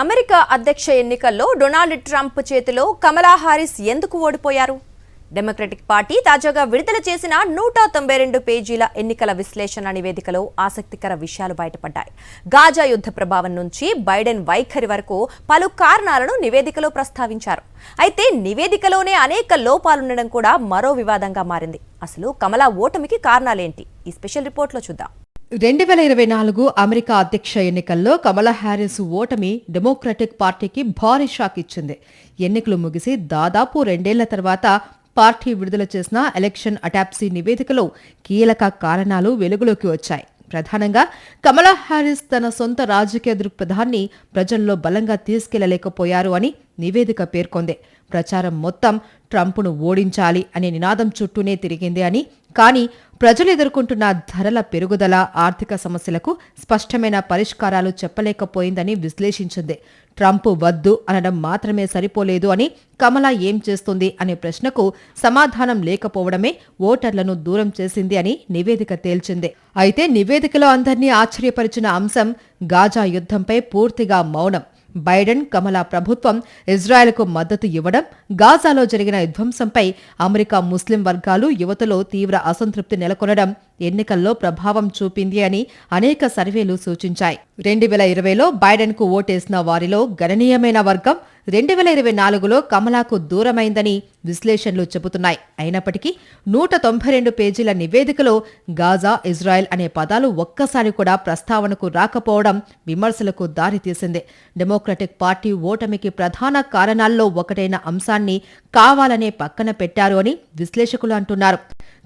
America అధ్యక్ష ఎన్నికల్లో Donald Trump చేతిలో కమలా హారిస్ ఎందుకు ఓడిపోయారు? డెమోక్రటిక్ పార్టీ తాజాగా విడుదల చేసిన 192 పేజీల ఎన్నికల విశ్లేషణ నివేదికలో ఆసక్తికర విషయాలు బయటపడ్డాయి. గాజా యుద్ధ ప్రభావం నుంచి బైడెన్ వైఖరి వరకు పలు కారణాలను నివేదికలో ప్రస్తావించారు. అయితే నివేదికలోనే అనేక లోపాలుండడం కూడా మరో వివాదంగా మారింది. అసలు కమలా ఓటమికి కారణాలేంటి? ఈ స్పెషల్ రిపోర్ట్లో చూద్దాం. 2024 అమెరికా అధ్యక్ష ఎన్నికల్లో కమలా హ్యారిస్ ఓటమి డెమోక్రటిక్ పార్టీకి భారీ షాక్ ఇచ్చింది. ఎన్నికలు ముగిసి దాదాపు 2 ఏళ్ల తర్వాత పార్టీ విడుదల చేసిన ఎలక్షన్ అటాప్సీ నివేదికలో కీలక కారణాలు వెలుగులోకి వచ్చాయి. ప్రధానంగా కమలా హ్యారిస్ తన సొంత రాజకీయ దృక్పథాన్ని ప్రజల్లో బలంగా తీసుకెళ్లలేకపోయారు అని నివేదిక పేర్కొంది. ప్రచారం మొత్తం ట్రంప్ను ఓడించాలి అనే నినాదం చుట్టూనే తిరిగింది అని, కానీ ప్రజలు ఎదుర్కొంటున్న ధరల పెరుగుదల, ఆర్థిక సమస్యలకు స్పష్టమైన పరిష్కారాలు చెప్పలేకపోయిందని విశ్లేషించింది. ట్రంప్ వద్దు అనడం మాత్రమే సరిపోలేదు అని, కమలా ఏం చేస్తుంది అనే ప్రశ్నకు సమాధానం లేకపోవడమే ఓటర్లను దూరం చేసింది అని నివేదిక తేల్చింది. అయితే నివేదికలో అందర్నీ ఆశ్చర్యపరిచిన అంశం గాజా యుద్ధంపై పూర్తిగా మౌనం. బైడెన్, కమలా ప్రభుత్వం ఇజ్రాయెల్కు మద్దతు ఇవ్వడం, గాజాలో జరిగిన విధ్వంసంపై అమెరికా ముస్లిం వర్గాలు, యువతలో తీవ్ర అసంతృప్తి నెలకొనడం ఎన్నికల్లో ప్రభావం చూపింది అని అనేక సర్వేలు సూచించాయి. 2020లో బైడెన్కు ఓటేసిన వారిలో గణనీయమైన వర్గం 2024లో కమలాకు దూరమైందని విశ్లేషణలు చెబుతున్నాయి. అయినప్పటికీ 192 పేజీల నివేదికలో గాజా, ఇజ్రాయెల్ అనే పదాలు ఒక్కసారి కూడా ప్రస్తావనకు రాకపోవడం విమర్శలకు దారితీసింది. డెమోక్రటిక్ పార్టీ ఓటమికి ప్రధాన కారణాల్లో ఒకటైన అంశాన్ని కావాలనే పక్కన పెట్టారు అని విశ్లేషకులు అంటున్నారు.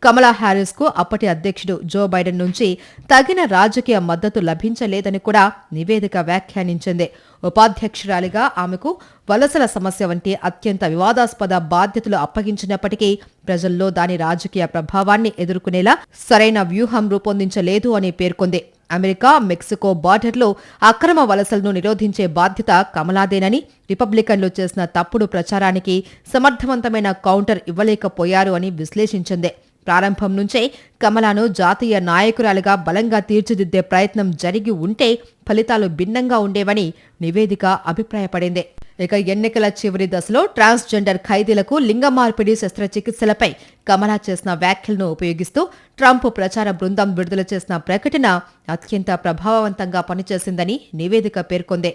కమలా హ్యారిస్ కు అప్పటి అధ్యక్షుడు జో బైడెన్ నుంచి తగిన రాజకీయ మద్దతు లభించలేదని కూడా నివేదిక వ్యాఖ్యానించింది. ఉపాధ్యక్షురాలిగా ఆమెకు వలసల సమస్య వంటి అత్యంత వివాదాస్పద బాధ్యతలు అప్పగించినప్పటికీ ప్రజల్లో దాని రాజకీయ ప్రభావాన్ని ఎదుర్కొనేలా సరైన వ్యూహం రూపొందించలేదు అని పేర్కొంది. అమెరికా, మెక్సికో బార్డర్లో అక్రమ వలసలను నిరోధించే బాధ్యత కమలాదేనని, రిపబ్లికన్లు చేసిన తప్పుడు ప్రచారానికి సమర్థవంతమైన కౌంటర్ ఇవ్వలేకపోయారు అని విశ్లేషించింది. ప్రారంభం నుంచే కమలాను జాతీయ నాయకురాలిగా బలంగా తీర్చిదిద్దే ప్రయత్నం జరిగి ఉంటే ఫలితాలు భిన్నంగా ఉండేవని నివేదిక అభిప్రాయపడింది. ఇక ఎన్నికల చివరి దశలో ట్రాన్స్జెండర్ ఖైదీలకు లింగ మార్పిడి శస్త్రచికిత్సలపై కమలా చేసిన వ్యాఖ్యలను ఉపయోగిస్తూ ట్రంప్ ప్రచార బృందం విడుదల చేసిన ప్రకటన అత్యంత ప్రభావవంతంగా పనిచేసిందని నివేదిక పేర్కొంది.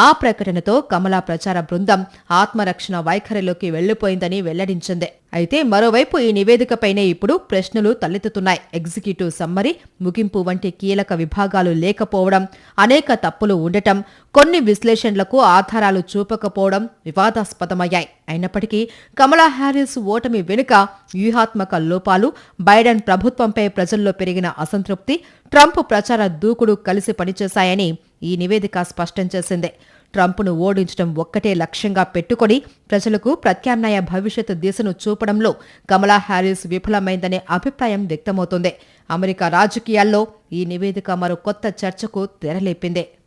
ఆ ప్రకటనతో కమలా ప్రచార బృందం ఆత్మరక్షణ వైఖరిలోకి వెళ్లిపోయిందని వెల్లడించింది. అయితే మరోవైపు ఈ నివేదికపైనే ఇప్పుడు ప్రశ్నలు తలెత్తుతున్నాయి. ఎగ్జిక్యూటివ్ సమ్మరీ, ముగింపు వంటి కీలక విభాగాలు లేకపోవడం, అనేక తప్పులు ఉండటం, కొన్ని విశ్లేషణలకు ఆధారాలు చూపకపోవడం వివాదాస్పదమయ్యాయి. అయినప్పటికీ కమలా హ్యారిస్ ఓటమి వెనుక వ్యూహాత్మక లోపాలు, బైడెన్ ప్రభుత్వంపై ప్రజల్లో పెరిగిన అసంతృప్తి, ట్రంప్ ప్రచార దూకుడు కలిసి పనిచేశాయని ఈ నివేదిక స్పష్టం చేసింది. ట్రంప్ను ఓడించడం ఒక్కటే లక్ష్యంగా పెట్టుకుని ప్రజలకు ప్రత్యామ్నాయ భవిష్యత్తు దిశను చూపడంలో కమలా హ్యారిస్ విఫలమైందనే అభిప్రాయం వ్యక్తమవుతోంది. అమెరికా రాజకీయాల్లో ఈ నివేదిక మరో కొత్త చర్చకు తెరలేపింది.